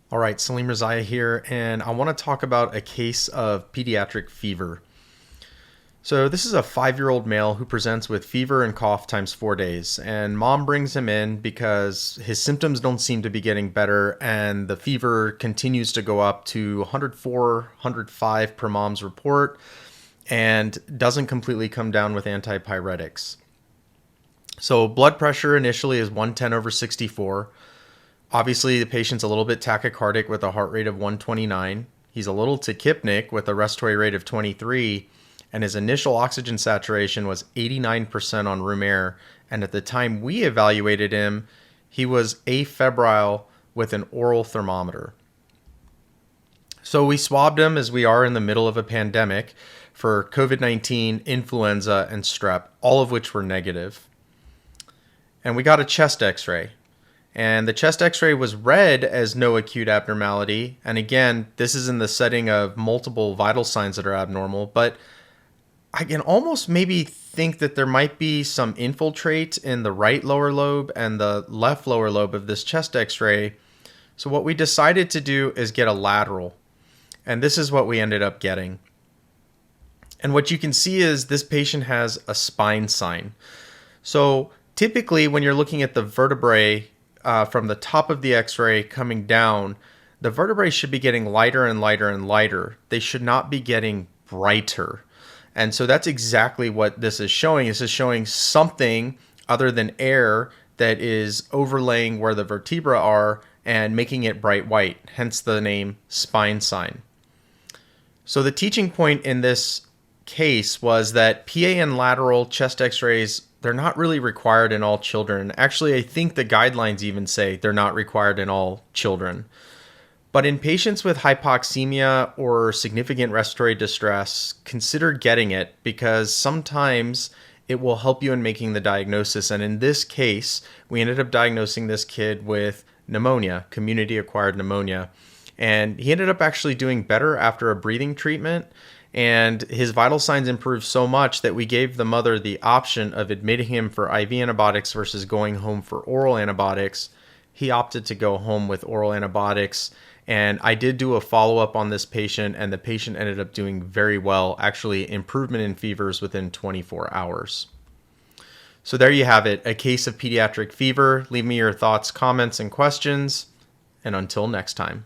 All right, Salim Razaya here, and I want to talk about a case of pediatric fever. So, this is a 5-year-old male who presents with fever and cough times 4 days, and mom brings him in because his symptoms don't seem to be getting better, and the fever continues to go up to 104, 105 per mom's report, and doesn't completely come down with antipyretics. So, blood pressure initially is 110 over 64. Obviously, the patient's a little bit tachycardic with a heart rate of 129. He's a little tachypnic with a respiratory rate of 23, and his initial oxygen saturation was 89% on room air. And at the time we evaluated him, he was afebrile with an oral thermometer. So we swabbed him as we are in the middle of a pandemic for COVID-19, influenza, and strep, all of which were negative. And we got a chest x-ray. And the chest x-ray was read as no acute abnormality. And again, this is in the setting of multiple vital signs that are abnormal, but I can almost maybe think that there might be some infiltrate in the right lower lobe and the left lower lobe of this chest x-ray. So what we decided to do is get a lateral. And this is what we ended up getting. And what you can see is this patient has a spine sign. So typically when you're looking at the vertebrae from the top of the x-ray coming down, the vertebrae should be getting lighter and lighter and lighter. They should not be getting brighter. And so that's exactly what this is showing. This is showing something other than air that is overlaying where the vertebrae are and making it bright white, hence the name spine sign. So the teaching point in this case was that PA and lateral chest x-rays, they're not really required in all children. Actually, I think the guidelines even say they're not required in all children. But in patients with hypoxemia or significant respiratory distress, consider getting it because sometimes it will help you in making the diagnosis. And in this case, we ended up diagnosing this kid with pneumonia, community-acquired pneumonia. And he ended up actually doing better after a breathing treatment. And his vital signs improved so much that we gave the mother the option of admitting him for IV antibiotics versus going home for oral antibiotics. He opted to go home with oral antibiotics. And I did do a follow-up on this patient, and the patient ended up doing very well, actually improvement in fevers within 24 hours. So there you have it, a case of pediatric fever. Leave me your thoughts, comments, and questions. And until next time.